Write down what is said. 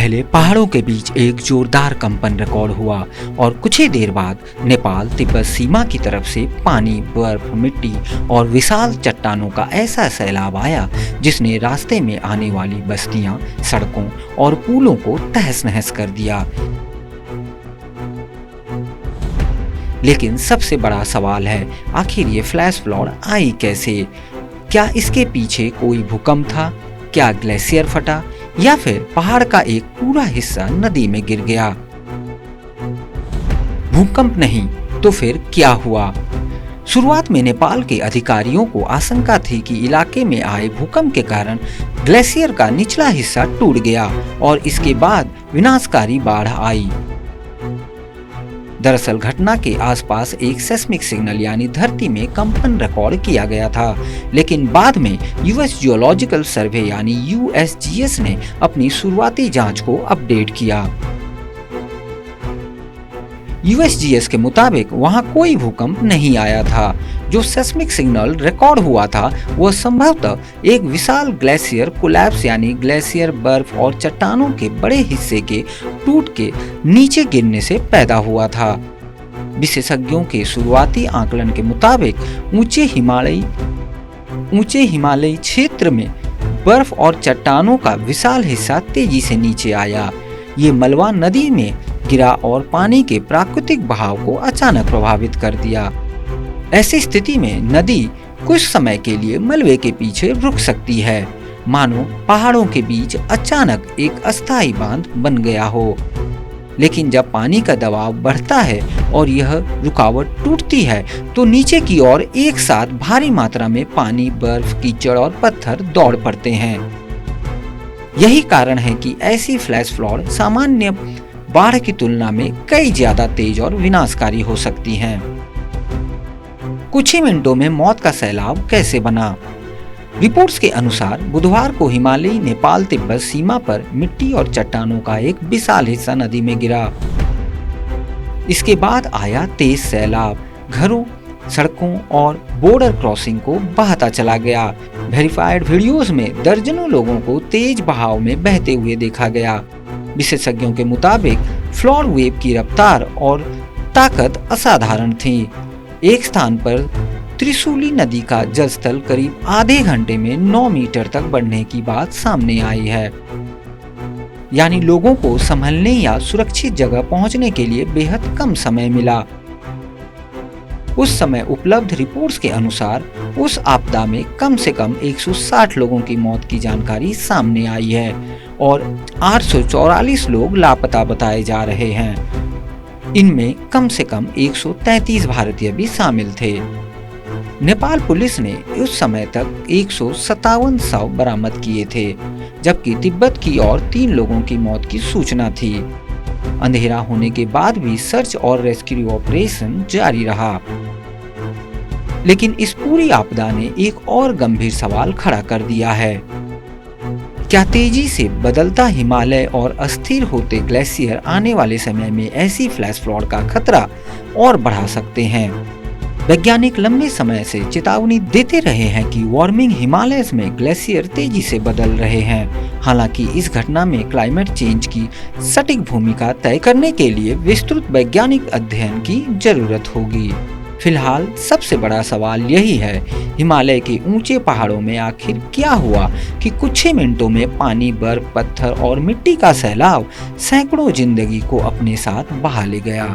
पहले पहाड़ों के बीच एक जोरदार कंपन रिकॉर्ड हुआ और कुछ ही देर बाद नेपाल तिब्बत सीमा की तरफ से पानी, बर्फ, मिट्टी और विशाल चट्टानों का ऐसा सैलाब आया जिसने रास्ते में आने वाली बस्तियां, सड़कों और पुलों को तहस नहस कर दिया। लेकिन सबसे बड़ा सवाल है, आखिर ये फ्लैश फ्लड आई कैसे? क्या इसके पीछे कोई भूकंप था? क्या ग्लेशियर फटा या फिर पहाड़ का एक पूरा हिस्सा नदी में गिर गया? भूकंप नहीं तो फिर क्या हुआ? शुरुआत में नेपाल के अधिकारियों को आशंका थी कि इलाके में आए भूकंप के कारण ग्लेशियर का निचला हिस्सा टूट गया और इसके बाद विनाशकारी बाढ़ आई। दरअसल घटना के आसपास एक सेस्मिक सिग्नल यानी धरती में कंपन रिकॉर्ड किया गया था, लेकिन बाद में यूएस जियोलॉजिकल सर्वे यानी यूएसजीएस ने अपनी शुरुआती जांच को अपडेट किया। यूएसजीएस के मुताबिक वहां कोई भूकंप नहीं आया था। जो सेस्मिक सिग्नल रिकॉर्ड हुआ था वह संभवतः एक विशाल ग्लेशियर कोलैप्स यानी ग्लेशियर बर्फ और चट्टानों के बड़े हिस्से के टूट के नीचे गिरने से पैदा हुआ था। विशेषज्ञों के शुरुआती आकलन के मुताबिक ऊंचे हिमालयी क्षेत्र में बर्फ और चट्टानों का विशाल हिस्सा तेजी से नीचे आया। ये मलवा नदी में गिरा और पानी के प्राकृतिक बहाव को अचानक प्रभावित कर दिया। ऐसी स्थिति में नदी कुछ समय के लिए मलबे के पीछे रुक सकती है, मानो पहाड़ों के बीच अचानक एक अस्थायी बांध बन गया हो। लेकिन जब पानी का दबाव बढ़ता है और यह रुकावट टूटती है तो नीचे की ओर एक साथ भारी मात्रा में पानी, बर्फ, कीचड़ और पत्थर दौड़ पड़ते हैं। यही कारण है कि ऐसी फ्लैश फ्लड सामान्य बाढ़ की तुलना में कई ज्यादा तेज और विनाशकारी हो सकती हैं। कुछ ही मिनटों में मौत का सैलाब कैसे बना? रिपोर्ट्स के अनुसार बुधवार को हिमालयी नेपाल तिब्बत सीमा पर मिट्टी और चट्टानों का एक विशाल हिस्सा नदी में गिरा। इसके बाद आया तेज सैलाब, घरों, सड़कों और बॉर्डर क्रॉसिंग को बहाता चला गया। वेरीफाइड वीडियोस में दर्जनों लोगों को तेज बहाव में बहते हुए देखा गया। विशेषज्ञों के मुताबिक फ्लड वेव की रफ्तार और ताकत असाधारण थी। एक स्थान पर त्रिशूली नदी का जलस्तर करीब आधे घंटे में 9 मीटर तक बढ़ने की बात सामने आई है, यानी लोगों को संभलने या सुरक्षित जगह पहुंचने के लिए बेहद कम समय मिला। उस समय उपलब्ध रिपोर्ट्स के अनुसार उस आपदा में कम से कम 160 लोगों की मौत की जानकारी सामने आई है और 844 लोग लापता बताए जा रहे हैं। इनमें कम से कम 133 भारतीय भी शामिल थे। नेपाल पुलिस ने उस समय तक 157 शव बरामद किए थे, जबकि तिब्बत की ओर 3 लोगों की मौत की सूचना थी। अंधेरा होने के बाद भी सर्च और रेस्क्यू ऑपरेशन जारी रहा। लेकिन इस पूरी आपदा ने एक और गंभीर सवाल खड़ा कर दिया है। क्या तेजी से बदलता हिमालय और अस्थिर होते ग्लेशियर आने वाले समय में ऐसी फ्लैश फ्लड का खतरा और बढ़ा सकते हैं? वैज्ञानिक लंबे समय से चेतावनी देते रहे हैं कि वार्मिंग हिमालय में ग्लेशियर तेजी से बदल रहे हैं। हालांकि इस घटना में क्लाइमेट चेंज की सटीक भूमिका तय करने के लिए विस्तृत वैज्ञानिक अध्ययन की जरूरत होगी। फिलहाल सबसे बड़ा सवाल यही है, हिमालय के ऊंचे पहाड़ों में आखिर क्या हुआ कि कुछ ही मिनटों में पानी, बर्फ, पत्थर और मिट्टी का सैलाब सैकड़ों जिंदगी को अपने साथ बहा ले गया।